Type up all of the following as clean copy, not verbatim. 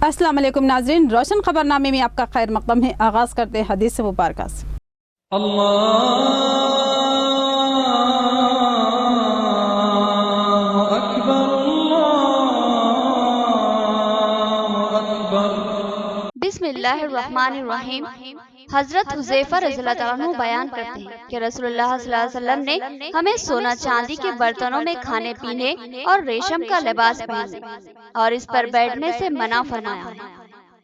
अस्सलाम वालेकुम नाज़रीन, रोशन खबरनामे में आपका खैर मक़दम है। आगाज़ करते हैं हदीस मुबारक से। बिस्मिल्लाहिर्रहमानिर्रहीम। हजरत हुज़ैफा रज़ियल्लाहु ताला अन्हु बयान करते हैं कि रसूलुल्लाह सल्लल्लाहु अलैहि वसल्लम ने हमें सोना चांदी के बर्तनों में खाने पीने और रेशम का लिबास पहनने और इस पर बैठने से मना फरमाया है।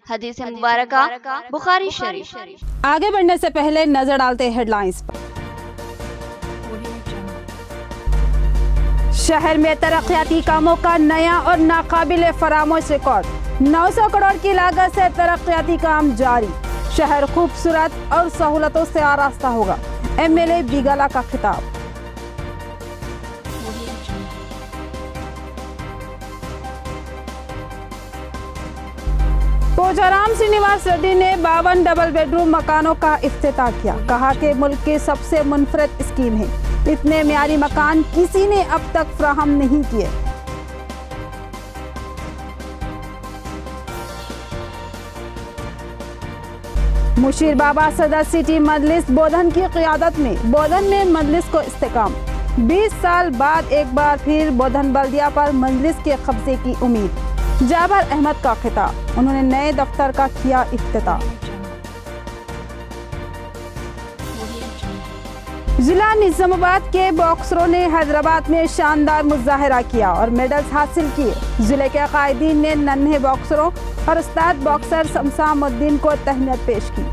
हदीस मुबारका बुखारी शरीफ। आगे बढ़ने से पहले नजर डालते हैं हेडलाइंस पर। शहर में तरक्याती कामों का नया और नाकाबिले फरामोश रिकॉर्ड। 900 करोड़ की लागत से तरक्याती काम जारी। शहर खूबसूरत और सहूलतों से आरास्ता होगा। एमएलए बिगाला का खिताब। पोचाराम श्रीनिवास रेड्डी ने 52 डबल बेडरूम मकानों का इफ्तिताह किया। कहा कि मुल्क की सबसे मुनफरद स्कीम है। इतने मियारी मकान किसी ने अब तक फराहम नहीं किए। मुशीर बाबा सदर सिटी मजलिस बोधन की क़ियादत में बोधन में मजलिस को इस्तेकाम। 20 साल बाद एक बार फिर बोधन बल्दिया पर मजलिस के कब्जे की उम्मीद। जाबर अहमद का खिताब। उन्होंने नए दफ्तर का किया इफ्तिताह। जिला निजामाबाद के बॉक्सरों ने हैदराबाद में शानदार मुजाहरा किया और मेडल्स हासिल किए। जिले के कायदीन ने नन्हे बॉक्सरों और उस्ताद बॉक्सर शमसामुद्दीन को तहनीत पेश की।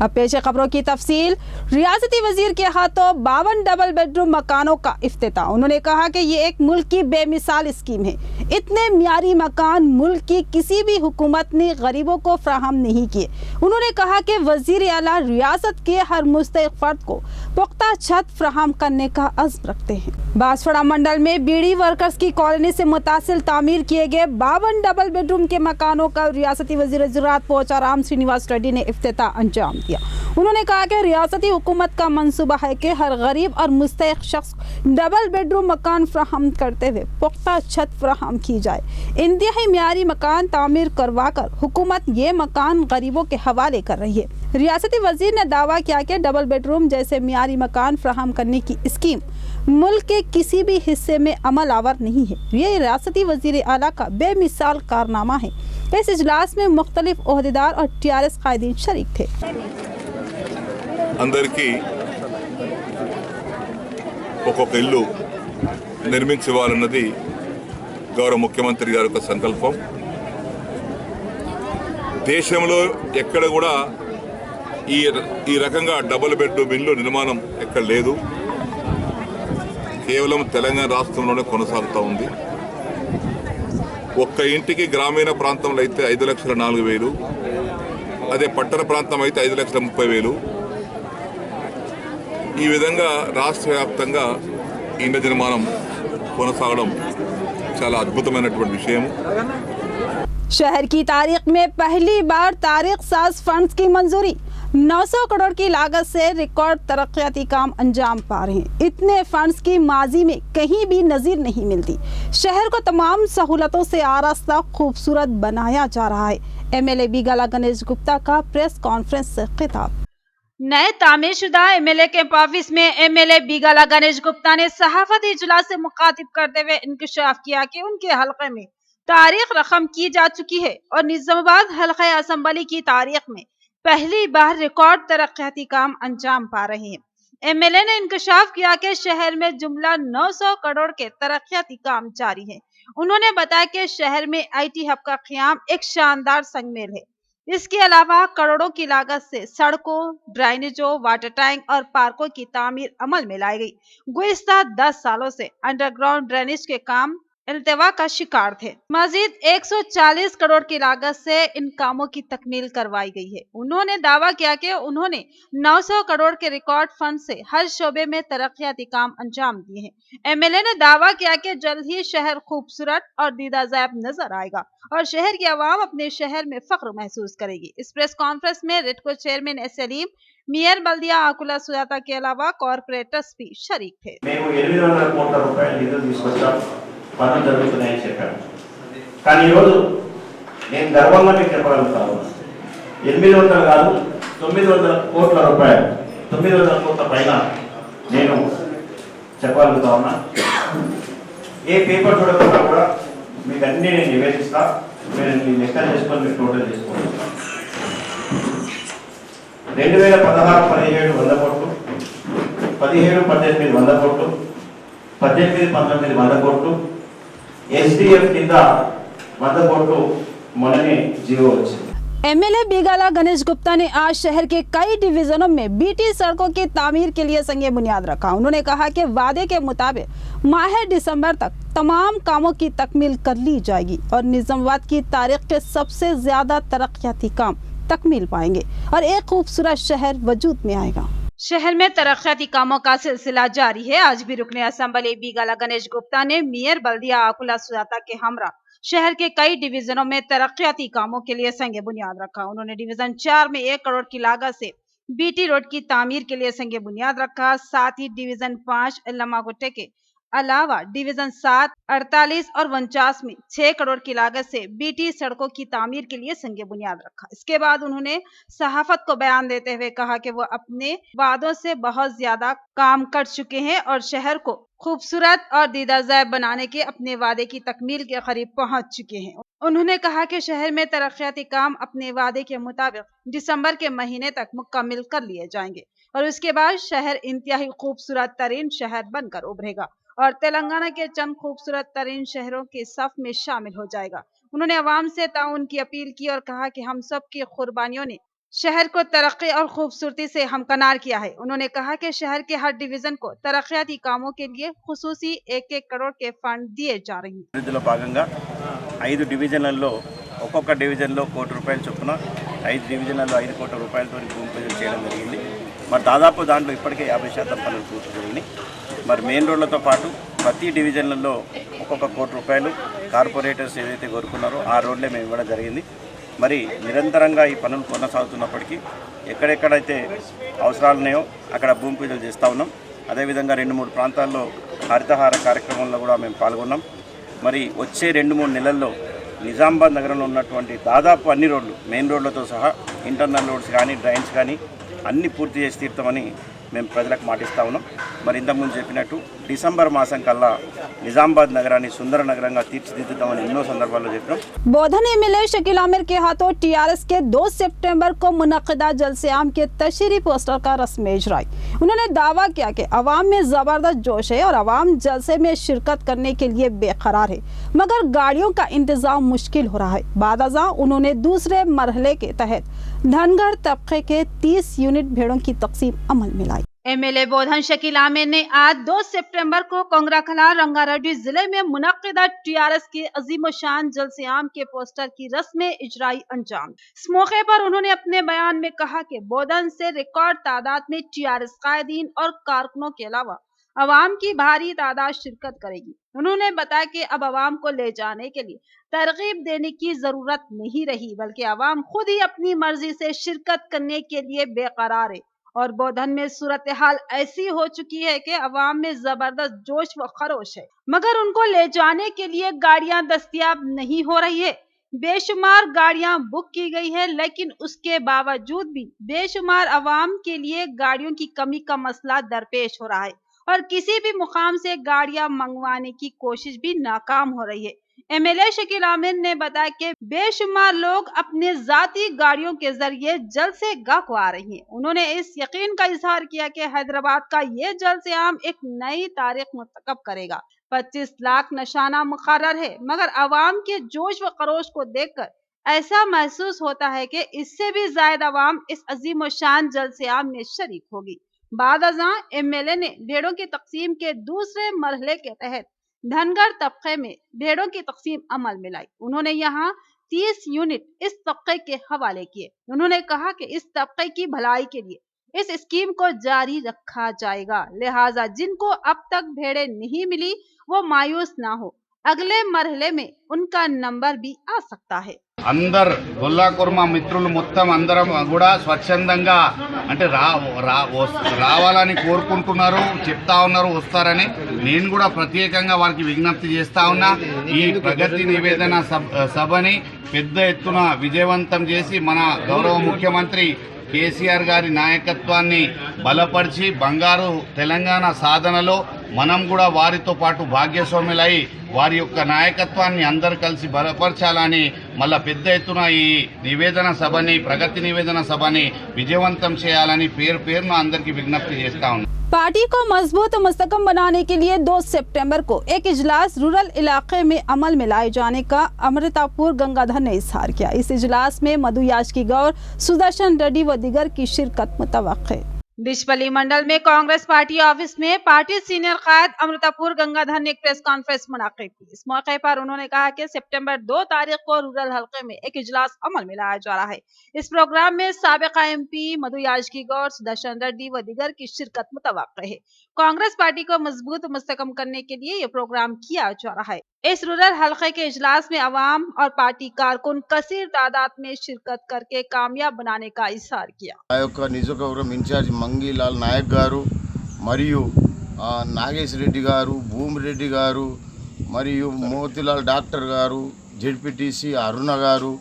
अब पेश खबरों की तफसील। रियासती वजीर के हाथों 52 डबल बेडरूम मकानों का इफ्तिताह। उन्होंने कहा कि ये एक मुल्क की बेमिसाल स्कीम है। इतने मियारी मकान मुल्क की किसी भी हुकूमत ने गरीबों को फराहम नहीं किए। उन्होंने कहा कि वजीर आला रियासत के हर मुस्तहिक फर्द को पुख्ता छत फराहम करने का अज़्म रखते हैं। बांसवाड़ा मंडल में बीड़ी वर्कर्स की कॉलोनी से मुतासिल तामीर किए गए 52 डबल बेडरूम के मकानों का रियासती वजीर ज़राअत पोचाराम श्रीनिवास रेड्डी ने इफ्तिताह अंजाम दिया। उन्होंने कहा कि रियासती हुकूमत का मंसूबा है कि हर गरीब और मुस्तहिक शख्स डबल बेडरूम मकान फराहम करते हुए पुख्ता छत फराहम की जाए। इंतहाई मियारी मकान तामीर करवा कर हुकूमत ये मकान गरीबों के हवाले कर रही है। रियासती वजीर ने दावा किया कि डबल बेडरूम जैसे मियारी मकान फराहम करने की स्कीम मुल्क के किसी भी हिस्से में अमल आवर नहीं है। ये रियासती वजीर आला का बेमिसाल कारनामा है। इस इजलास में मुख्तलिफ ओहदेदार और टीआरएस कायदीन शरीक थे। అందరికీ ఒక్కొక్క ఇల్లు నిర్మించాలన్నది గౌరవ ముఖ్యమంత్రి గారి యొక్క సంకల్పం. దేశంలో ఎక్కడ కూడా ఈ రకంగా డబుల్ బెడ్రూమ్ ఇల్లు నిర్మాణం ఎక్కడ లేదు. కేవలం తెలంగాణ రాష్ట్రంలోనే కొనసాగుతూ ఉంది. ఒక్క ఇంటికి గ్రామీణ ప్రాంతంలో అయితే 5,04,000, అదే పట్టణ ప్రాంతం అయితే 5,30,000. ఈ విధంగా రాష్ట్ర వ్యాప్తంగా ఇళ్ల నిర్మాణం కొనసాగడం చాలా అద్భుతమైనటువంటి విషయం. शहर की तारीख में पहली बार तारीख साज फंड्स की मंजूरी। 900 करोड़ की लागत से रिकॉर्ड तरक्याती काम अंजाम पा रहे हैं। इतने फंड्स की माजी में कहीं भी नजीर नहीं मिलती। शहर को तमाम सहूलतों से आरास्ता खूबसूरत बनाया जा रहा है। एमएलए बिगाला गणेश गुप्ता का प्रेस कॉन्फ्रेंस से खिताब। नए तामीर शुदा एमएलए कैंप ऑफिस में एमएलए बिगाला गणेश गुप्ता ने सहाफती इजलास से मुखातिब करते हुए इंकशाफ किया कि उनके हलके में तारीख रकम की जा चुकी है और निजामाबाद हलका असम्बली की तारीख में पहली बार रिकॉर्ड तरक्याती काम अंजाम पा रहे हैं। एमएलए ने इंकशाफ किया कि शहर में जुमला 900 करोड़ के तरक्याती काम जारी है। उन्होंने बताया कि शहर में आईटी हब का क़याम एक शानदार संगमेल है। इसके अलावा करोड़ों की लागत से सड़कों, ड्राइनेजों, वाटर टैंक और पार्कों की तामीर अमल में लाई गई। गुज़िश्ता 10 सालों से अंडरग्राउंड ड्रेनेज के काम इल्तवा का शिकार थे। मजीद 140 करोड़ की लागत से इन कामों की तकमील करवाई गई है। उन्होंने दावा किया कि उन्होंने 900 करोड़ के रिकॉर्ड फंड से हर शोबे में तरक्याती काम अंजाम दिए हैं। एमएलए ने दावा किया कि जल्द ही शहर खूबसूरत और दीदा ज़ैब नजर आएगा और शहर की आवाम अपने शहर में फख्र महसूस करेगी। इस प्रेस कॉन्फ्रेंस में रेडको चेयरमैन एस सलीम, मेयर बल्दिया आकुला सुजाता के अलावा कॉर्पोरेटर्स भी शरीक थे। పనులు జరుగుతున్నాయని చెప్పారు. కానీ ఈరోజు నేను గర్వంగా మీకు చెప్పగలుగుతాను, 800 కాదు 900 కోట్ల రూపాయలు, 900 కోట్ల పైన నేను చెప్పగలుగుతా ఉన్నా. ఏ పేపర్ చూడకుండా కూడా మీకు అన్నీ నేను నివేదిస్తా. మీరు మీ లెక్కలు చేసుకొని మీరు టోటల్ చేసుకోండి. 2016-17 100 కోట్లు, 17-18 100 కోట్లు, 18-19 100 కోట్లు, SDF కింద 100 కోట్లు మొన్ననే జీవో వచ్చింది. एमएलए बिगाला गणेश गुप्ता ने आज शहर के कई डिवीजनों में बीटी सड़कों की तामीर के लिए संग बुनियाद रखा। उन्होंने कहा कि वादे के मुताबिक माह दिसंबर तक तमाम कामों की तकमील कर ली जाएगी और निजामाबाद की तारीख के सबसे ज्यादा तरक्याती काम तकमील पाएंगे और एक खूबसूरत शहर वजूद में आएगा। शहर में तरक्याती कामों का सिलसिला जारी है। आज भी रुकने असम्बली बिगाला गणेश गुप्ता ने मेयर बल्दिया आकुला सुजाता के हमरा शहर के कई डिवीजनों में तरक्याती कामों के लिए संग बुनियाद रखा। उन्होंने डिवीजन 4 में 1 करोड़ की लागत से बीटी रोड की तामीर के लिए संग बुनियाद रखा। साथ ही डिवीजन 5 लमागुट्टे के अलावा डिवीजन 7, 48 और 49 में 6 करोड़ की लागत से बीटी सड़कों की तामीर के लिए संग बुनियाद रखा। इसके बाद उन्होंने सहाफत को बयान देते हुए कहा कि वो अपने वादों से बहुत ज्यादा काम कर चुके हैं और शहर को खूबसूरत और दीदार बनाने के अपने वादे की तकमील के करीब पहुंच चुके हैं। उन्होंने कहा कि शहर में तरक्याती काम अपने वादे के मुताबिक दिसंबर के महीने तक मुकम्मल कर लिए जाएंगे और उसके बाद शहर इंतहाई खूबसूरत तरीन शहर बनकर उभरेगा और तेलंगाना के चंद खूबसूरत तरीन शहरों के सफ में शामिल हो जाएगा। उन्होंने अवाम से ताउन की अपील की और कहा कि हम सब की कुर्बानियों ने शहर को तरक्की और खूबसूरती से हमकनार किया है। उन्होंने कहा कि शहर के हर डिवीजन को तरक्याती कामों के लिए खुसूसी 1-1 करोड़ के फंड दिए जा रहे हैं। భాగంగా 5 డివిజన్లలో ఒక్కొక్క డివిజన్లో ₹1 కోటి చొప్పున 5 డివిజన్లలో 5 కోట్ల రూపాయలతో భూమి పూజ చేయడం జరిగింది. మరి దాదాపు దాంట్లో ఇప్పటికే 50% పనులు పూర్తి జరిగినాయి. మరి మెయిన్ రోడ్లతో పాటు ప్రతి డివిజన్లలో ఒక్కొక్క ₹1 కోటి కార్పొరేటర్స్ ఏదైతే కోరుకున్నారో ఆ రోడ్లే మేము ఇవ్వడం జరిగింది. మరి నిరంతరంగా ఈ పనులు కొనసాగుతున్నప్పటికీ ఎక్కడెక్కడైతే అవసరాలు ఉన్నాయో అక్కడ భూమి పూజలు చేస్తూ ఉన్నాం. అదేవిధంగా 2-3 ప్రాంతాల్లో హరితహార కార్యక్రమంలో కూడా మేము పాల్గొన్నాం. మరి వచ్చే 2-3 నెలల్లో నిజామాబాద్ నగరంలో ఉన్నటువంటి దాదాపు అన్ని రోడ్లు మెయిన్ రోడ్లతో సహా ఇంటర్నల్ రోడ్స్ కానీ డ్రైన్స్ కానీ అన్నీ పూర్తి చేసి తీరుతామని మేము ప్రజలకు మాటిస్తా ఉన్నాం. మరి ఇంతకుముందు చెప్పినట్టు డిసెంబర్ మాసం కల్లా నిజామాబాద్ నగరాన్ని సుందర నగరంగా తీర్చిదిద్దుతామని ఎన్నో సందర్భాల్లో చెప్పాం. बोधन एमएलए शकील आमिर के हाथों टीआरएस के 2 सितंबर को मुनक्किदा जलसे-ए-आम के तशरीही पोस्टर का रस्म इजराई। उन्होंने दावा किया कि अवाम में जबरदस्त जोश है और अवाम जलसे में शिरकत करने के लिए बेकरार है, मगर गाड़ियों का इंतजाम मुश्किल हो रहा है। बादअज़ां उन्होंने दूसरे मरहले के तहत धनगर तबके के 30 यूनिट भेड़ों की तकसीम अमल में लाई। एमएलए बोधन शकील आमिर ने आज 2 सितंबर को कोंगराखला रंगारेड्डी जिले में मुनक्किदा टीआरएस के अजीमशान जलसे-ए-आम के पोस्टर की रस्म इजराई अंजाम। इस मौके पर उन्होंने अपने बयान में कहा कि बोधन से रिकॉर्ड तादाद में टीआरएस कायदीन और कारकुनों के अलावा अवाम की भारी तादाद शिरकत करेगी। उन्होंने बताया कि अब अवाम को ले जाने के लिए तरगीब देने की जरूरत नहीं रही, बल्कि अवाम खुद ही अपनी मर्जी से शिरकत करने के लिए बेकरार है और बोधन में सूरत हाल ऐसी हो चुकी है कि अवाम में जबरदस्त जोश व खरोश है, मगर उनको ले जाने के लिए गाड़ियां दस्तयाब नहीं हो रही है। बेशुमार गाड़ियां बुक की गई है, लेकिन उसके बावजूद भी बेशुमार अवाम के लिए गाड़ियों की कमी का मसला दरपेश हो रहा है और किसी भी मुकाम से गाड़ियां मंगवाने की कोशिश भी नाकाम हो रही है। एमएलए शकील आमिर ने बताया कि बेशुमार लोग अपने जाती गाड़ियों के जरिए जलसे गाह को आ रही हैं। उन्होंने इस यकीन का इजहार किया कि हैदराबाद का ये जलसे-ए-आम एक नई तारीख मुंतखब करेगा। 25 लाख निशाना मुकर्रर है, मगर अवाम के जोश व खरोश को देखकर ऐसा महसूस होता है कि इससे भी ज्यादा अवाम इस अजीम शान जलसे-ए-आम में शरीक होगी। बादअज़ां एमएलए ने भेड़ों की तकसीम के दूसरे मरहले के तहत धनगर तबके में भेड़ों की तकसीम अमल में लाई। उन्होंने यहाँ 30 यूनिट इस तबके के हवाले किए। उन्होंने कहा कि इस तबके की भलाई के लिए इस स्कीम को जारी रखा जाएगा, लिहाजा जिनको अब तक भेड़ें नहीं मिली वो मायूस ना हो, अगले मरहले में उनका नंबर भी आ सकता है। అందరు గొల్లా కుర్మా మిత్రులు మొత్తం అందరం కూడా స్వచ్ఛందంగా అంటే రావాలని కోరుకుంటున్నారు, చెప్తా ఉన్నారు వస్తారని. నేను కూడా ప్రత్యేకంగా వారికి విజ్ఞప్తి చేస్తా ఉన్నా. ఈ ప్రగతి నివేదన సభని పెద్ద ఎత్తున విజయవంతం చేసి మన గౌరవ ముఖ్యమంత్రి కేసీఆర్ గారి నాయకత్వాన్ని బలపరిచి బంగారు తెలంగాణ సాధనలో మనం కూడా వారితో పాటు భాగ్యస్వాములై వారి యొక్క నాయకత్వాన్ని అందరు కలిసి బలపరచాలని మళ్ళా పెద్ద ఎత్తున ఈ నివేదన సభని ప్రగతి నివేదన సభని విజయవంతం చేయాలని పేరున అందరికీ విజ్ఞప్తి చేస్తా ఉన్నాం. पार्टी को मजबूत और मुस्तकम बनाने के लिए 2 सितंबर को एक इजलास रूरल इलाके में अमल में लाए जाने का अमृतापुर गंगाधर ने इजहार किया। इस इजलास में मधु याचकी गौर, सुदर्शन रेड्डी व दीगर की शिरकत मुतवक्के। बिचपल्ली मंडल में कांग्रेस पार्टी ऑफिस में पार्टी सीनियर कायद अमृतापुर गंगाधर ने एक प्रेस कॉन्फ्रेंस मुनाकिद की। इस मौके पर उन्होंने कहा कि सितंबर 2 तारीख को रूरल हलके में एक इजलास अमल में लाया जा रहा है। इस प्रोग्राम में साबिका एमपी मधु याचकी गौर, सुदर्शन रेड्डी व दीगर की शिरकत मुतवक्के है। कांग्रेस पार्टी को मजबूत मुस्तकम करने के लिए ये प्रोग्राम किया जा रहा है। इस रूरल हलके के इजलास में अवाम और पार्टी कारकुन कसीर तादाद में शिरकत करके कामयाब बनाने का इजहार किया। నియోజకవర్గం ఇన్ఛార్జ్ మంగిలాల్ నాయక్ గారు మరియు నాగేశ్ రెడ్డి గారు, భూమిరెడ్డి గారు మరియు మోతిలాల్ డాక్టర్ గారు, జెడ్పీటీసీ అరుణ గారు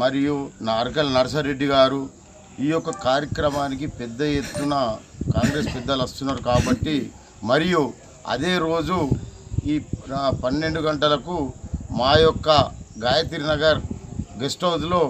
మరియు అరకల్ నర్సారెడ్డి గారు ఈ యొక్క కార్యక్రమానికి పెద్ద ఎత్తున కాంగ్రెస్ పెద్దలు వస్తున్నారు కాబట్టి మరియు అదే రోజు ఈ 12 గంటలకు మా యొక్క గాయత్రి నగర్ గెస్ట్ హౌస్లో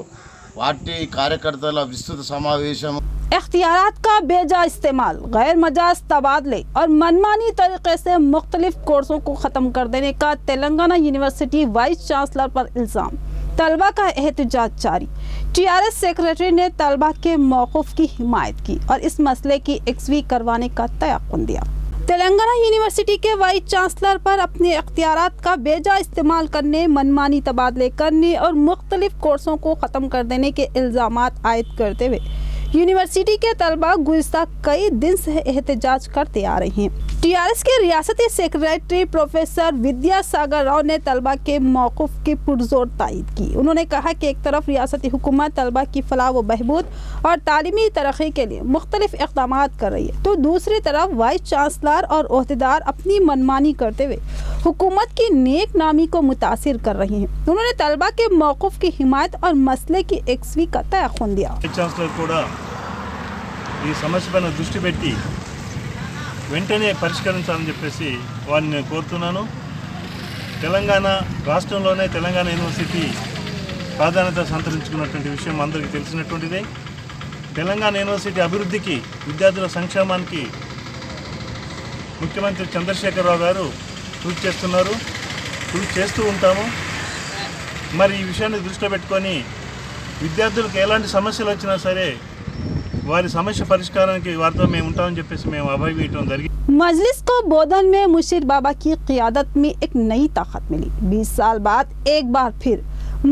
పార్టీ కార్యకర్తల విస్తృత సమావేశం इख्तियारात का बेजा इस्तेमाल, गैर मजाज तबादले और मनमानी तरीके से मुख्तलिफ कोर्सों को ख़त्म कर देने का तेलंगाना यूनिवर्सिटी वाइस चांसलर पर इल्ज़ाम, तलबा का एहतजाज जारी। टीआरएस सेक्रेटरी ने तलबा के मौक़िफ़ की हिमायत की और इस मसले की एक्सवी करवाने का तयक़ुन दिया। तेलंगाना यूनिवर्सिटी के वाइस चांसलर पर अपने इख्तियारात का बेजा इस्तेमाल करने, मनमानी तबादले करने और मुख्तलिफ कोर्सों को ख़त्म कर देने के इल्ज़ामात आयद करते हुए यूनिवर्सिटी के तलबा गुज़िश्ता कई दिन से एहतजाज करते आ रहे हैं। टीआरएस के रियासती सेक्रेटरी प्रोफेसर विद्यासागर राव ने तलबा के मौक़िफ़ की पुरज़ोर तायीद की। उन्होंने कहा कि एक तरफ रियासती हुकूमत तलबा की फलाह व बहबूद और तालीमी तरक्की के लिए मुख्तलिफ इक़दामात कर रही है, तो दूसरी तरफ वाइस चांसलर और ओहदेदार अपनी मनमानी करते हुए हुकूमत की नेक नामी को मुतासिर कर रही हैं। उन्होंने तलबा के मौक़िफ़ की हिमायत और मसले की एक्सवी का तयक़ुन दिया। ఈ సమస్యపైన దృష్టి పెట్టి వెంటనే పరిష్కరించాలని చెప్పేసి వారిని కోరుతున్నాను. తెలంగాణ రాష్ట్రంలోనే తెలంగాణ యూనివర్సిటీ ప్రాధాన్యత సంతరించుకున్నటువంటి విషయం అందరికీ తెలిసినటువంటిదే. తెలంగాణ యూనివర్సిటీ అభివృద్ధికి, విద్యార్థుల సంక్షేమానికి ముఖ్యమంత్రి చంద్రశేఖరరావు గారు కృషి చేస్తున్నారు, కృషి చేస్తూ ఉంటాము. మరి ఈ విషయాన్ని దృష్టిలో పెట్టుకొని విద్యార్థులకు ఎలాంటి సమస్యలు వచ్చినా సరే వారి సమస్య పరిష్కారానికి వారితో మేము ఉంటామని చెప్పేసి మేము అభయం ఇవ్వడం జరిగింది. मजलिस को बोधन में मुशीर बाबा की क़ियादत में एक नई ताकत मिली। 20 साल बाद एक बार फिर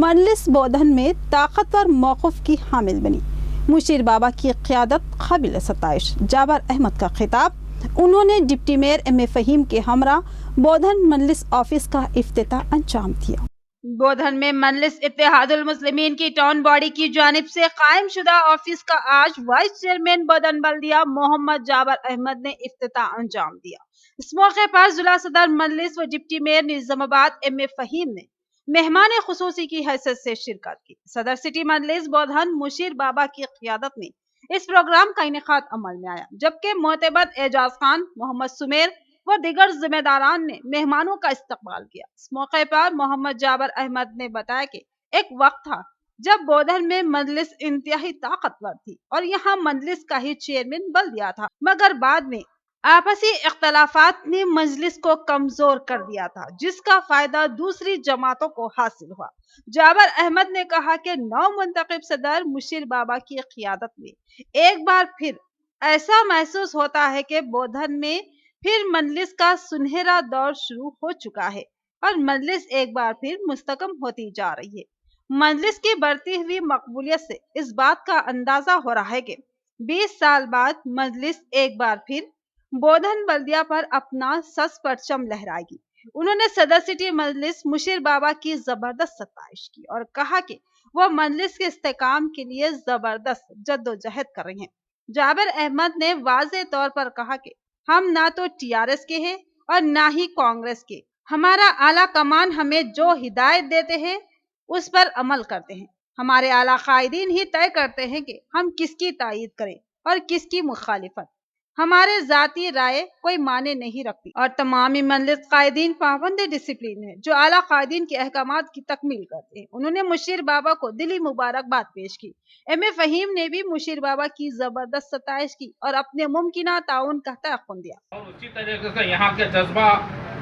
मजलिस बोधन में ताकतवर मौक़िफ़ की हामिल बनी। मुशीर बाबा की क़ियादत काबिल सताइश। जाबर अहमद का खिताब। उन्होंने deputy mayor M A Fahim के हमरा बोधन मजलिस ऑफिस का इफ्तिताह अंजाम दिया। बोधन में मजलिस इत्तेहादुल मुस्लिमीन की टाउन बॉडी की जानिब से कायम शुदा ऑफिस का आज वाइस चेयरमैन बोधन बल्दिया मोहम्मद जाबर अहमद ने इफ्तिताह अंजाम दिया। इस मौके पर जिला सदर मजलिस व deputy mayor Nizamabad M A Fahim ने मेहमान खुसूसी की हैसियत से शिरकत की। सदर सिटी मजलिस बोधन मुशीर बाबा की क़ियादत में इस प्रोग्राम का इनेकाद अमल में आया, जबकि मोतबद एजाज खान, मोहम्मद सुमेर व दीगर जिम्मेदारान ने मेहमानों का इस्तकबाल किया। इस मौके पर मोहम्मद जाबर अहमद ने बताया कि एक वक्त था जब बोधन में मजलिस इंतहाई ताकतवर थी और यहाँ मजलिस का ही चेयरमैन बल्दिया था, मगर बाद में आपसी इख्तलाफात ने मजलिस को कमजोर कर दिया था, जिसका फायदा दूसरी जमातों को हासिल हुआ। जाबर अहमद ने कहा कि नौ मुंतखब सदर मुशीर बाबा की क़ियादत में एक बार फिर ऐसा महसूस होता है कि बोधन में फिर मजलिस का सुनहरा दौर शुरू हो चुका है और मजलिस एक बार फिर मुस्तकम होती जा रही है। मजलिस की बढ़ती हुई मकबूलियत से इस बात का अंदाजा हो रहा है कि 20 साल बाद मजलिस एक बार फिर बोधन बल्दिया पर अपना सस परचम लहराएगी। उन्होंने सदर सिटी मजलिस मुशीर बाबा की जबरदस्त सताइश की और कहा कि वह मजलिस के इस्तेकाम के लिए जबरदस्त जद्दोजहद कर रहे हैं। जाबिर अहमद ने वाज़े तौर पर कहा कि हम ना तो टीआरएस के हैं और ना ही कांग्रेस के। हमारा आला कमान हमें जो हिदायत देते हैं उस पर अमल करते हैं। हमारे आला कायदीन ही तय करते हैं कि हम किसकी तायीद करें और किसकी मुखालिफत। हमारे जाती राय कोई माने नहीं रखती और तमामी मजलिस कायदीन पाबंद डिसिप्लिन है जो आला कायदीन के अहकामात की तकमील करते हैं। उन्होंने मुशीर बाबा को दिली मुबारकबाद पेश की। एम ए फहीम ने भी मुशीर बाबा की जबरदस्त सताइश की और अपने मुमकिना ताउन का तयक़ुन दिया। और उसी तरीके से यहाँ के जज्बा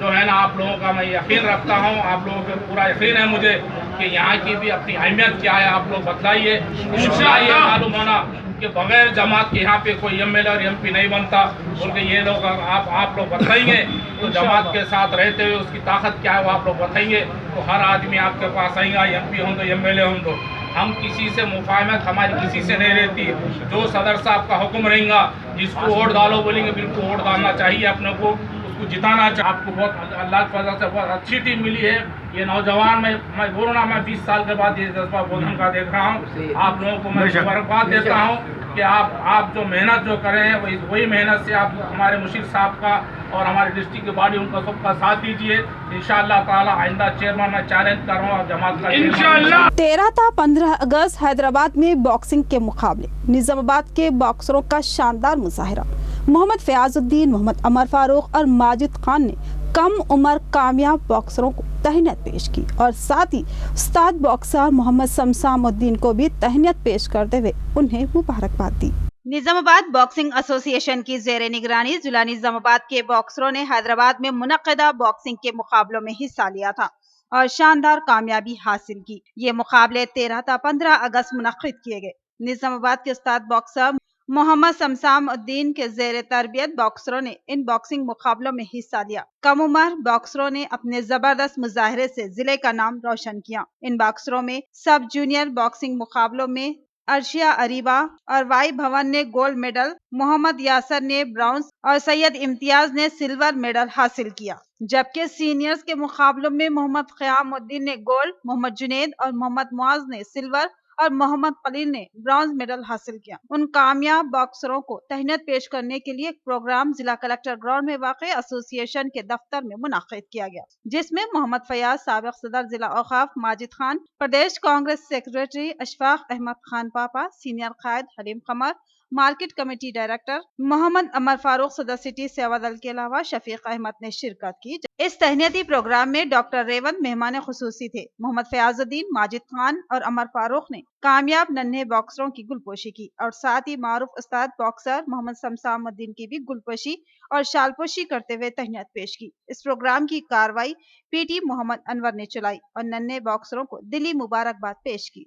जो है ना, आप लोगों का मैं यकीन रखता हूँ, आप लोगों को पूरा यकीन है मुझे कि यहाँ की भी अपनी अहमियत क्या है आप लोग बताइए। इंशाअल्लाह ये मालूम होना कि बगैर जमात के यहाँ पे कोई एमएलए और एमपी नहीं बनता, बल्कि ये लोग आप लोग बताएंगे तो जमात के साथ रहते हुए उसकी ताकत क्या है वो आप लोग बताएंगे तो हर आदमी आपके पास आएगा, एमपी हों तो एमएलए हों तो। हम किसी से मुफाहमत हमारी किसी से नहीं रहती। जो सदर साहब का हुक्म रहेगा, जिसको वोट डालो बोलेंगे बिल्कुल वोट डालना चाहिए अपने को, उसको जिताना चाहिए। आपको बहुत अल्लाह की फजल से बहुत अच्छी टीम मिली है। ये नौजवान मैं बोलूँ ना, मैं 20 साल के बाद ये जज्बा बोधन का देख रहा हूँ। आप लोगों को मैं मुबारकबाद देता हूँ कि आप जो मेहनत जो कर रहे हैं वही मेहनत से आप हमारे मुशीर साहब का और हमारे डिस्ट्रिक्ट की बॉडी उनका सबका साथ दीजिए। इंशाअल्लाह ताला आइंदा चेयरमैन मैं चैलेंज कर रहा हूँ जमात का इंशाअल्लाह। 13 था 15 अगस्त हैदराबाद में बॉक्सिंग के मुकाबले। निजामाबाद के बॉक्सरों का शानदार मुजाहिरा। मोहम्मद फयाजुद्दीन, मोहम्मद अमर फारूक और माजिद खान ने कम उम्र कामयाब बॉक्सरों को तहनीयत पेश की और साथ ही उस्ताद बॉक्सर मोहम्मद शमसामुद्दीन को भी तहनीयत पेश करते हुए उन्हें मुबारकबाद दी। निजामाबाद बॉक्सिंग एसोसिएशन की ज़ेरे निगरानी जिला निजामाबाद के बॉक्सरों ने हैदराबाद में मुनक्किदा बॉक्सिंग के मुकाबलों में हिस्सा लिया था और शानदार कामयाबी हासिल की। ये मुकाबले 13 था 15 अगस्त मुनक्किद किए गए। निजामाबाद के उस्ताद बॉक्सर मोहम्मद शमसामुद्दीन के ज़ेरे तरबियत बॉक्सरों ने इन बॉक्सिंग मुकाबलों में हिस्सा लिया। कम उम्र बॉक्सरों ने अपने जबरदस्त मुजाहिरे से जिले का नाम रोशन किया। इन बॉक्सरों में सब जूनियर बॉक्सिंग मुकाबलों में अर्शिया अरीबा और वाई भवन ने गोल्ड मेडल, मोहम्मद यासर ने ब्रॉन्ज और सैयद इम्तियाज ने सिल्वर मेडल हासिल किया। जबकि सीनियर्स के मुकाबलों में मोहम्मद क़यामुद्दीन ने गोल्ड, मोहम्मद जुनैद और मोहम्मद मुआज ने सिल्वर और मोहम्मद खलील ने ब्रॉन्ज मेडल हासिल किया। उन कामयाब बॉक्सरों को तहनीयत पेश करने के लिए एक प्रोग्राम जिला कलेक्टर ग्राउंड में वाक़ एसोसिएशन के दफ्तर में मुनाकिद किया गया, जिसमें मोहम्मद फयाज, साबिक सदर जिला औकाफ माजिद खान, प्रदेश कांग्रेस सेक्रेटरी अशफाक अहमद खान पापा, सीनियर कायद हलीम कमर, मार्केट कमेटी डायरेक्टर मोहम्मद अमर फारूक, सदर सिटी सेवा दल के अलावा शफीक अहमद ने शिरकत की। इस तहनीयती प्रोग्राम में डॉक्टर रेवंत मेहमान खुसूसी थे। मोहम्मद फयाजुद्दीन, माजिद खान और अमर फारूक ने कामयाब नन्हे बॉक्सरों की गुलपोशी की और साथ ही मारूफ उस्ताद बॉक्सर मोहम्मद शमसामुद्दीन की भी गुलपोशी और शालपोशी करते हुए तहनीयत पेश की। इस प्रोग्राम की कार्रवाई पीटी मोहम्मद अनवर ने चलाई और नन्हे बॉक्सरों को दिली मुबारकबाद पेश की।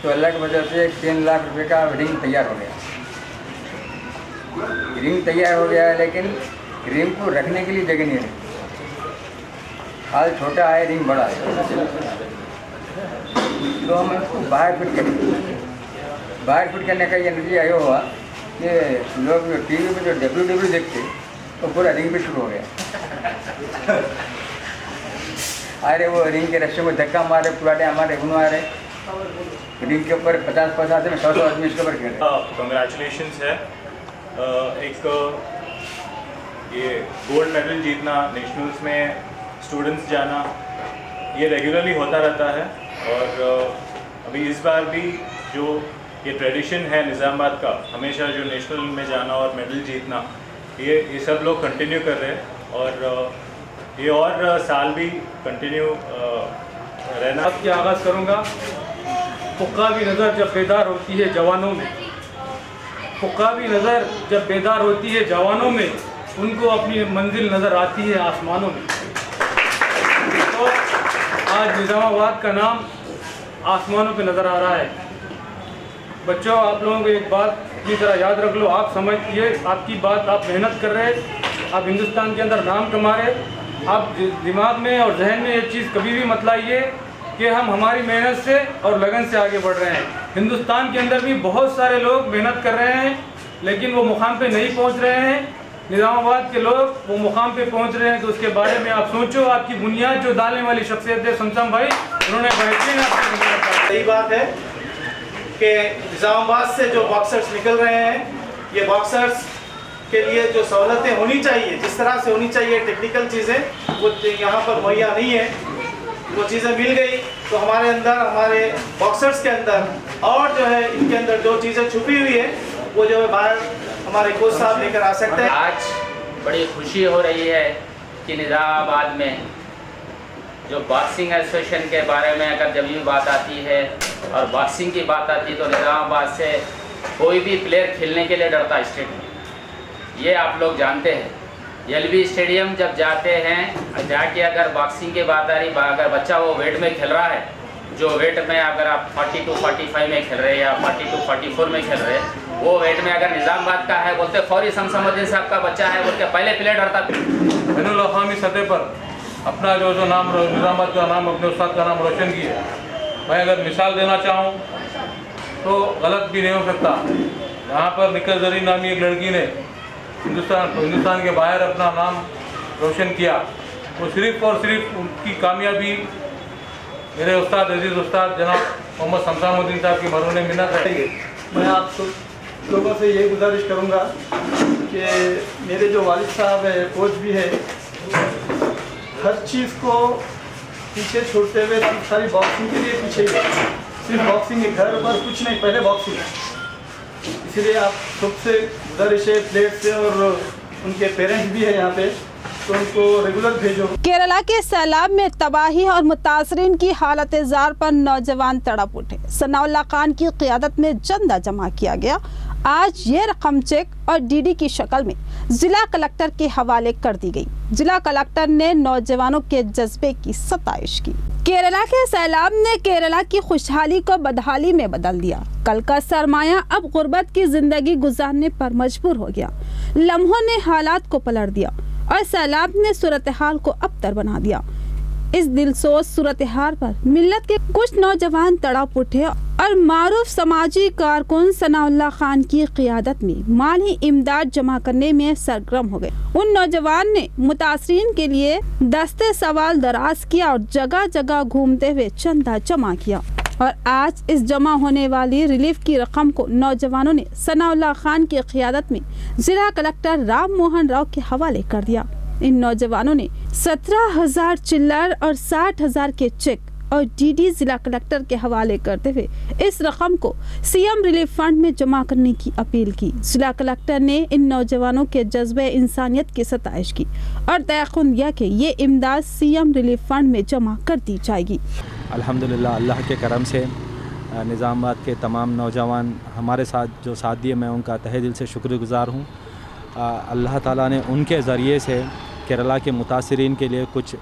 तो अल्लाह की वजह से 3 लाख रुपए का रिंग तैयार हो गया। रिंग तैयार हो गया है, लेकिन रिंग को रखने के लिए जगह नहीं रही। हाल छोटा है, रिंग बड़ा है, तो हम इसको बाहर फिट करेंगे। बाहर फिट करने का ये नतीजा ये हुआ कि लोग टीवी में जो WWE देखते तो पूरा रिंग भी शुरू हो गया। अरे वो रिंग के रस्से में धक्का मारे, पुराने हमारे गुण आ रहे, रिंग के ऊपर 50 आदमी 100 आदमी इसके ऊपर खेल रहे। कंग्रेचुलेशंस है। एक ये गोल्ड मेडल जीतना, नेशनल्स में स्टूडेंट्स जाना, ये रेगुलरली होता रहता है और अभी इस बार भी जो ये ट्रेडिशन है निज़ामाबाद का, हमेशा जो नेशनल में जाना और मेडल जीतना, ये सब लोग कंटिन्यू कर रहे हैं और ये और साल भी कंटिन्यू रहना। अब की आगाज़ करूँगा। पुक्का भी नज़र जब बेदार होती है जवानों में, पुक्का भी नज़र जब बेदार होती है जवानों में, उनको अपनी मंजिल नज़र आती है आसमानों में। तो आज निज़ामाबाद का नाम आसमानों पे नज़र आ रहा है। बच्चों, आप लोगों को एक बात की तरह याद रख लो, आप समझिए, आपकी बात, आप मेहनत कर रहे, आप हिंदुस्तान के अंदर नाम कमा रहे, आप दिमाग में और जहन में ये चीज़ कभी भी मत लाइए कि हम हमारी मेहनत से और लगन से आगे बढ़ रहे हैं। हिंदुस्तान के अंदर भी बहुत सारे लोग मेहनत कर रहे हैं, लेकिन वो मुकाम पे नहीं पहुंच रहे हैं। निज़ामाबाद के लोग वो मुकाम पे पहुंच रहे हैं, तो उसके बारे में आप सोचो। आपकी बुनियाद जो डालने वाली शख्सियत है शमशाम भाई, उन्होंने बेहतरीन आपकी बुनियाद। सही बात है कि निज़ामाबाद से जो बॉक्सर्स निकल रहे हैं, ये बॉक्सर्स के लिए जो सहूलतें होनी चाहिए, जिस तरह से होनी चाहिए टेक्निकल चीज़ें, वो यहाँ पर मुहैया नहीं है। वो चीज़ें मिल गई तो हमारे अंदर, हमारे बॉक्सर्स के अंदर और जो है इनके अंदर जो चीज़ें छुपी हुई है वो जो है बाहर हमारे कोच साहब लेकर आ सकते हैं। आज बड़ी खुशी हो रही है कि निज़ामाबाद में जो बॉक्सिंग एसोसिएशन के बारे में अगर जब भी बात आती है और बॉक्सिंग की बात आती है तो निज़ामाबाद से कोई भी प्लेयर खेलने के लिए डरता है स्टेडियम। ये आप लोग जानते हैं। एलबी स्टेडियम जब जाते हैं, जाके अगर बॉक्सिंग की बात आ रही, अगर बच्चा वो वेट में खेल रहा है, जो वेट में अगर आप 42 45 में खेल रहे हैं या 42 44 में खेल रहे हैं, वो वेट में अगर निज़ामाबाद का है बोलते फौरी समसमुद्दीन साहब का बच्चा है बोलते पहले प्लेयर डरता। बैनुल अक़वामी सतह पर अपना जो नाम, निज़ामाबाद का नाम, अपने उस्ताद का नाम रोशन किया। मैं अगर मिसाल देना चाहूँ तो गलत भी नहीं हो सकता। यहाँ पर निकल जरीन नामी एक लड़की ने हिंदुस्तान के बाहर अपना नाम रोशन किया। वो सिर्फ़ और सिर्फ उनकी कामयाबी मेरे उस्ताद, अजीज़ उस्ताद जनाब मोहम्मद समसमुद्दीन साहब की मरहूम मिन्नत है। मैं आप सब लोगों से ये गुजारिश करूँगा कि मेरे जो वालिद साहब है, कोच भी है, हर चीज़ को पीछे छोड़ते हुए सारी बॉक्सिंग के लिए पीछे ही, सिर्फ बॉक्सिंग है, घर पर कुछ नहीं, पहले बॉक्सिंग है। इसलिए आप सबसे गुजारिश है, प्लेयर्स से और उनके पेरेंट्स भी है यहाँ पे, तो उनको रेगुलर भेजो। केरला के सैलाब में तबाही और मुतासरीन की हालत जार पर नौजवान तड़प उठे। सनाउल्लाह खान की क़ियादत में चंदा जमा किया गया। आज ये रकम चेक और डीडी की शक्ल में जिला कलेक्टर के हवाले कर दी गई। जिला कलेक्टर ने नौजवानों के जज्बे की सताइश की। केरला के सैलाब ने केरला की खुशहाली को बदहाली में बदल दिया। कल का सरमाया अब गुर्बत की जिंदगी गुजारने पर मजबूर हो गया। लम्हों ने हालात को पलट दिया और सैलाब ने सूरत हाल को अबतर बना दिया। इस दिलसोज सूरत हाल पर मिल्लत के कुछ नौजवान तड़प उठे और मारूफ समाजी कारकुन सनाउल्लाह खान की क़ियादत में माली इमदाद जमा करने में सरगर्म हो गए। उन नौजवान ने मुतासरीन के लिए दस्ते सवाल दराज किया और जगह जगह घूमते हुए चंदा जमा किया और आज इस जमा होने वाली रिलीफ की रकम को नौजवानों ने सनाउल्लाह खान की क़ियादत में जिला कलेक्टर राम मोहन राव के हवाले कर दिया। इन नौजवानों ने 17,000 चिल्लर और 60,000 के चेक और डीडी जिला कलेक्टर के हवाले करते हुए इस रकम को सीएम रिलीफ फंड में जमा करने की अपील की। जिला कलेक्टर ने इन नौजवानों के जज्बे इंसानियत की सताइश की और तयक़ुन दिया कि ये इमदाद सीएम रिलीफ फंड में जमा कर दी जाएगी। अल्हम्दुलिल्लाह, अल्लाह के करम से निज़ामाबाद के तमाम नौजवान हमारे साथ जो साथ दिए, मैं उनका तहे दिल से शुक्रगुज़ार हूँ। अल्लाह ताला ने उनके ज़रिए से केरला के मुतासरीन के लिए कुछ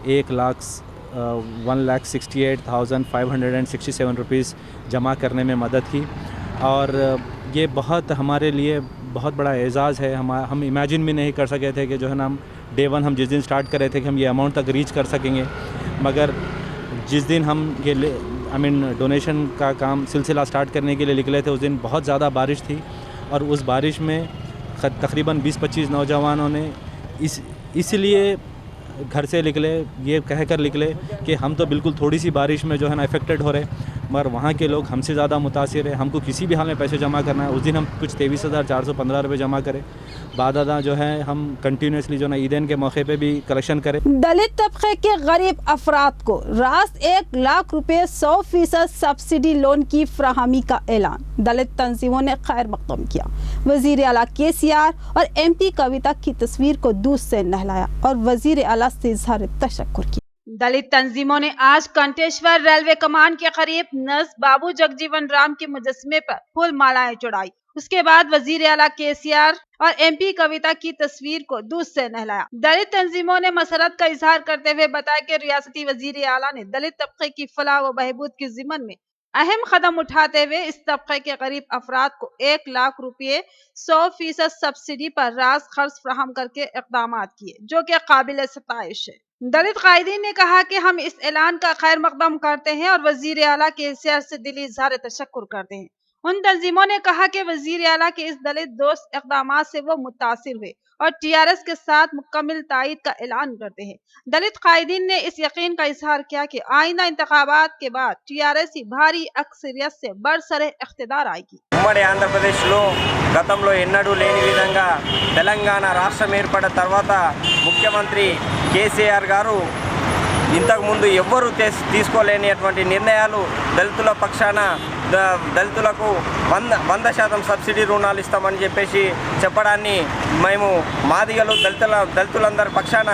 1,68,567 रुपीज़ जमा करने में मदद की और ये बहुत हमारे लिए बहुत बड़ा एज़ाज़ है। हम इमेजिन भी नहीं कर सके थे कि जो है ना, हम डे वन हम जिस दिन स्टार्ट कर रहे थे कि हम ये अमाउंट तक रीच कर सकेंगे, मगर जिस दिन हम ये डोनेशन का काम सिलसिला स्टार्ट करने के लिए निकले थे, उस दिन बहुत ज़्यादा बारिश थी और उस बारिश में तकरीबन 20-25 नौजवानों ने इसलिए घर से निकले, ये कहकर निकले कि हम तो बिल्कुल थोड़ी सी बारिश में जो है ना अफेक्टेड हो रहे, मगर वहाँ के लोग हमसे ज़्यादा मुतासिर है। हमको किसी भी हाल में पैसे जमा करना है। उस दिन हम कुछ 23,415 रुपये जमा करें। बादादा जो है हम कंटिन्यूसली जो है ईदैन के मौके पे भी कलेक्शन करें। दलित तबके के गरीब अफराद को रास 1 लाख रुपए 100% सब्सिडी लोन की फराहमी का ऐलान दलित तंजीमों ने खैर मकदम किया। वजीर आला केसीआर और MP कविता की तस्वीर को दूध से नहलाया और वजीर आला से इज़हार तशक्कुर किया। दलित तंजीमों ने आज कंटेश्वर रेलवे कमान के करीब नज़ बाबू जगजीवन राम के मुजस्समे पर फूल मालाएं चढ़ाई। उसके बाद वजीर आला केसीआर और MP कविता की तस्वीर को दूध से नहलाया। दलित तंजीमों ने मसरत का इजहार करते हुए बताया कि रियासती वजीर आला ने दलित तबके की फलाह व बहबूद की ज़िम्मन में अहम कदम उठाते हुए इस तबके के गरीब अफराद को 1 लाख रुपये 100% सब्सिडी पर रास खर्च फराहम करके इक़दाम किए, जो कि काबिल सताइश है। दलित कायदीन ने कहा कि हम इस ऐलान का खैर मकदम करते हैं और वजीर आला के इज़हार से दिली इज़हार तशक्कुर करते हैं। उन तंजीमों ने कहा कि वजीर आला के इस दलित दोस्त इक़दामात से वो मुतासिर हुए और टीआरएस के साथ मुकम्मल तायद का ऐलान करते हैं। दलित कायदीन ने इस यकीन का इजहार किया कि आइंदा इंतखाबात के बाद टीआरएस ही भारी अक्सरियत से बरसरे इख्तिदार आएगी। ఉమ్మడి ఆంధ్రప్రదేశ్లో గతంలో ఎన్నడూ లేని విధంగా తెలంగాణ రాష్ట్రం ఏర్పడిన తర్వాత ముఖ్యమంత్రి కేసీఆర్ గారు ఇంతకుముందు ఎవ్వరూ తీసుకోలేనిటువంటి నిర్ణయాలు దళితుల పక్షాన దళితులకు 100% సబ్సిడీ రుణాలు ఇస్తామని చెప్పడాన్ని మేము మాదిగలు దళితులందరి పక్షాన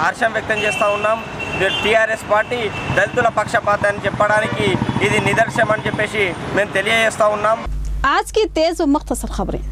హర్షం వ్యక్తం చేస్తూ ఉన్నాం. టీఆర్ఎస్ పార్టీ దళితుల పక్షపాత అని చెప్పడానికి ఇది నిదర్శనం అని మేము తెలియజేస్తూ ఉన్నాం. आज की तेज व मुख्तसर खबरें।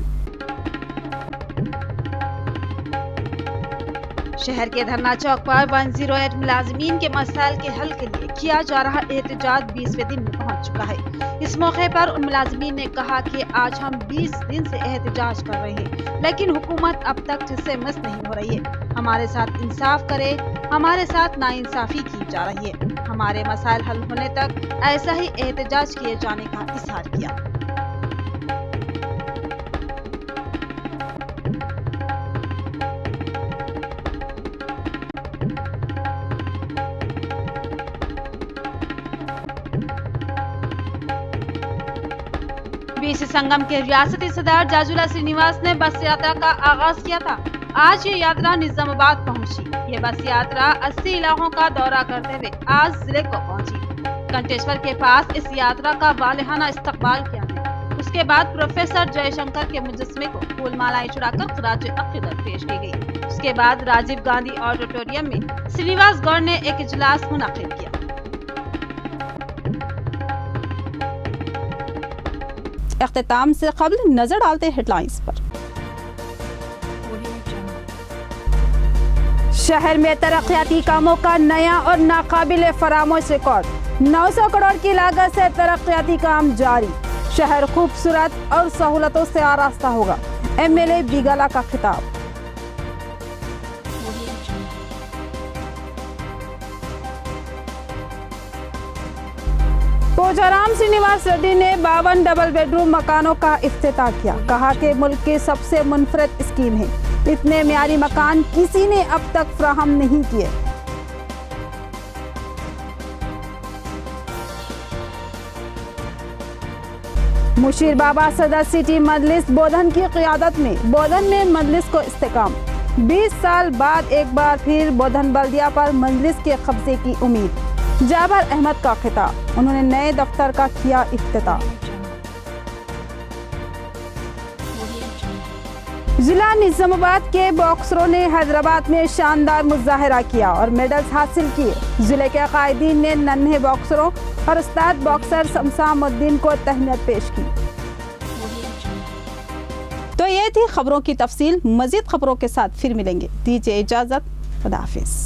शहर के धरना चौक पर 108 मुलाजिमीन के मसाइल के हल के लिए किया जा रहा एहतजाज 20वें दिन में पहुंच चुका है। इस मौके पर उन मुलाजिमीन ने कहा कि आज हम 20 दिन से एहतजाज कर रहे हैं, लेकिन हुकूमत अब तक इससे मस नहीं हो रही है। हमारे साथ इंसाफ करे, हमारे साथ नाइंसाफी की जा रही है। हमारे मसाइल हल होने तक ऐसा ही एहतजाज किए जाने का इजहार किया। बीसी संगम के रियासती सदर जाजुला श्रीनिवास ने बस यात्रा का आगाज किया था। आज ये यात्रा निजामाबाद पहुंची। ये बस यात्रा 80 इलाकों का दौरा करते हुए आज जिले को पहुंची। कंटेश्वर के पास इस यात्रा का वालिहाना इस्तकबाल किया गया। उसके बाद प्रोफेसर जयशंकर के मुजस्समे को फूल मालाएं चढ़ाकर खराज अकीदत पेश की गई। उसके बाद राजीव गांधी ऑडिटोरियम में श्रीनिवास गौड़ ने एक इजलास मुनक्किद किया। इख्तिताम से कबल नजर डालते हेडलाइंस पर। शहर में तरक्याती कामों का नया और नाकाबिल फरामोश रिकॉर्ड। 900 करोड़ की लागत से तरक्याती काम जारी। शहर खूबसूरत और सहूलतों से आरास्ता होगा। एमएलए बिगला का खिताब। पोचाराम श्रीनिवास रेड्डी ने 52 डबल बेडरूम मकानों का इफ्तिताह किया। कहा कि मुल्क की सबसे मुनफरद स्कीम है। इतने म्यारी मकान किसी ने अब तक फराहम नहीं किए। मुशीर बाबा सदर सिटी मजलिस बोधन की क़ियादत में बोधन में मजलिस को इस्तेकाम। 20 साल बाद एक बार फिर बोधन बल्दिया पर मजलिस के कब्जे की उम्मीद। जाबर अहमद का खिताब। उन्होंने नए दफ्तर का किया इफ्तिताह। जिला निजामाबाद के बॉक्सरों ने हैदराबाद में शानदार मुजाहरा किया और मेडल्स हासिल किए। जिले के कायदीन ने नन्हे बॉक्सरों और उस्ताद बॉक्सर शमसामुद्दीन को तहनीत पेश की। तो ये थी खबरों की तफसील। मजीद खबरों के साथ फिर मिलेंगे। दीजिए इजाजत। खुदा हाफिज।